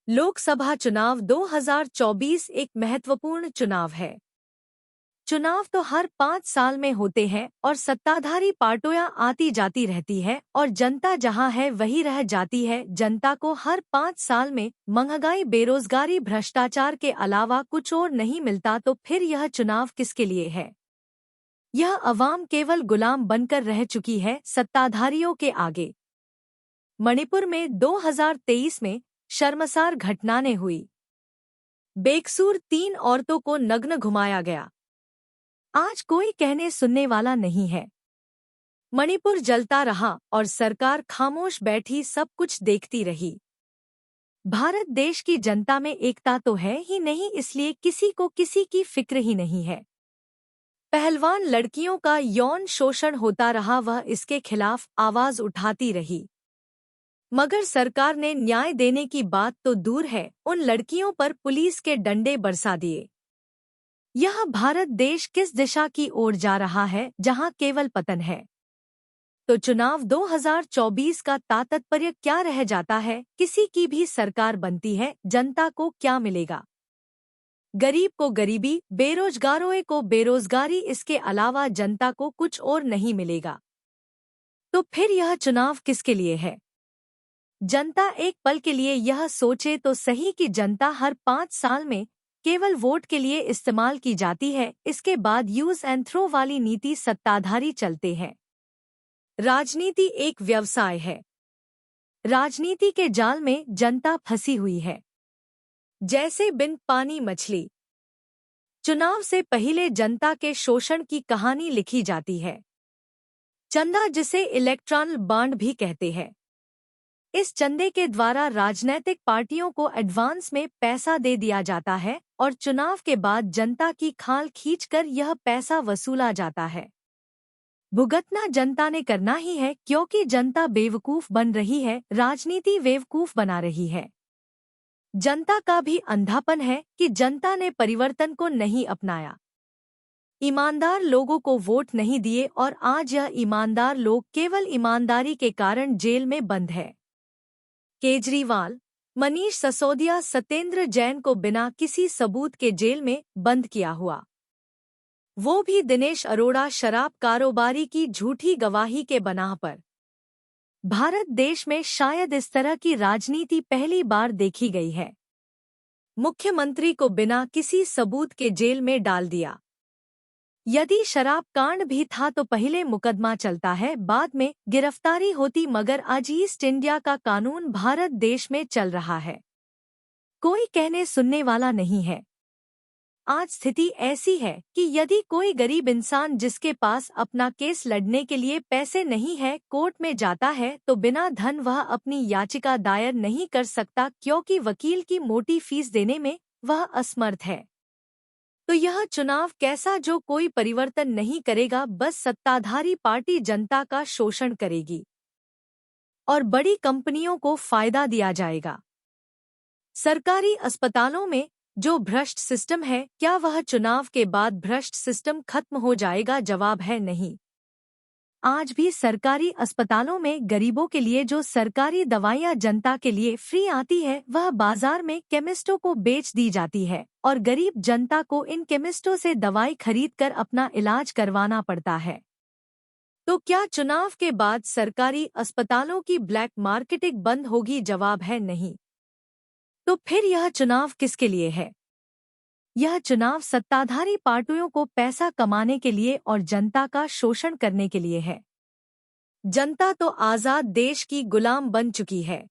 लोकसभा चुनाव 2024 एक महत्वपूर्ण चुनाव है। चुनाव तो हर 5 साल में होते हैं और सत्ताधारी पार्टियां आती जाती रहती है और जनता जहां है वही रह जाती है। जनता को हर 5 साल में महंगाई, बेरोजगारी, भ्रष्टाचार के अलावा कुछ और नहीं मिलता, तो फिर यह चुनाव किसके लिए है? यह अवाम केवल गुलाम बनकर रह चुकी है सत्ताधारियों के आगे। मणिपुर में 2023 में शर्मसार घटनाएं हुई। बेकसूर 3 औरतों को नग्न घुमाया गया। आज कोई कहने सुनने वाला नहीं है। मणिपुर जलता रहा और सरकार खामोश बैठी, सब कुछ देखती रही। भारत देश की जनता में एकता तो है ही नहीं, इसलिए किसी को किसी की फिक्र ही नहीं है। पहलवान लड़कियों का यौन शोषण होता रहा, वह इसके खिलाफ आवाज उठाती रही, मगर सरकार ने न्याय देने की बात तो दूर है, उन लड़कियों पर पुलिस के डंडे बरसा दिए। यह भारत देश किस दिशा की ओर जा रहा है, जहां केवल पतन है? तो चुनाव 2024 का तात्पर्य क्या रह जाता है? किसी की भी सरकार बनती है, जनता को क्या मिलेगा? गरीब को गरीबी, बेरोजगारों को बेरोजगारी, इसके अलावा जनता को कुछ और नहीं मिलेगा। तो फिर यह चुनाव किसके लिए है? जनता एक पल के लिए यह सोचे तो सही कि जनता हर 5 साल में केवल वोट के लिए इस्तेमाल की जाती है। इसके बाद यूज एंड थ्रो वाली नीति सत्ताधारी चलते हैं। राजनीति एक व्यवसाय है। राजनीति के जाल में जनता फंसी हुई है, जैसे बिन पानी मछली। चुनाव से पहले जनता के शोषण की कहानी लिखी जाती है। चंदा, जिसे इलेक्ट्रॉनल बॉन्ड भी कहते हैं, इस चंदे के द्वारा राजनीतिक पार्टियों को एडवांस में पैसा दे दिया जाता है और चुनाव के बाद जनता की खाल खींचकर यह पैसा वसूला जाता है। भुगतना जनता ने करना ही है, क्योंकि जनता बेवकूफ बन रही है, राजनीति बेवकूफ बना रही है। जनता का भी अंधापन है कि जनता ने परिवर्तन को नहीं अपनाया, ईमानदार लोगों को वोट नहीं दिए और आज यह ईमानदार लोग केवल ईमानदारी के कारण जेल में बंद है। केजरीवाल, मनीष सिसोदिया, सत्येंद्र जैन को बिना किसी सबूत के जेल में बंद किया हुआ, वो भी दिनेश अरोड़ा शराब कारोबारी की झूठी गवाही के बना पर। भारत देश में शायद इस तरह की राजनीति पहली बार देखी गई है। मुख्यमंत्री को बिना किसी सबूत के जेल में डाल दिया। यदि शराब कांड भी था तो पहले मुकदमा चलता है, बाद में गिरफ्तारी होती, मगर आज ईस्ट इंडिया का कानून भारत देश में चल रहा है। कोई कहने सुनने वाला नहीं है। आज स्थिति ऐसी है कि यदि कोई गरीब इंसान जिसके पास अपना केस लड़ने के लिए पैसे नहीं है, कोर्ट में जाता है तो बिना धन वह अपनी याचिका दायर नहीं कर सकता, क्योंकि वकील की मोटी फीस देने में वह असमर्थ है। तो यह चुनाव कैसा, जो कोई परिवर्तन नहीं करेगा, बस सत्ताधारी पार्टी जनता का शोषण करेगी और बड़ी कंपनियों को फायदा दिया जाएगा। सरकारी अस्पतालों में जो भ्रष्ट सिस्टम है, क्या वह चुनाव के बाद भ्रष्ट सिस्टम खत्म हो जाएगा? जवाब है नहीं। आज भी सरकारी अस्पतालों में गरीबों के लिए जो सरकारी दवाइयां जनता के लिए फ्री आती है, वह बाजार में केमिस्टों को बेच दी जाती है और गरीब जनता को इन केमिस्टों से दवाई खरीदकर अपना इलाज करवाना पड़ता है। तो क्या चुनाव के बाद सरकारी अस्पतालों की ब्लैक मार्केटिंग बंद होगी? जवाब है नहीं। तो फिर यह चुनाव किसके लिए है? यह चुनाव सत्ताधारी पार्टियों को पैसा कमाने के लिए और जनता का शोषण करने के लिए है। जनता तो आजाद देश की गुलाम बन चुकी है।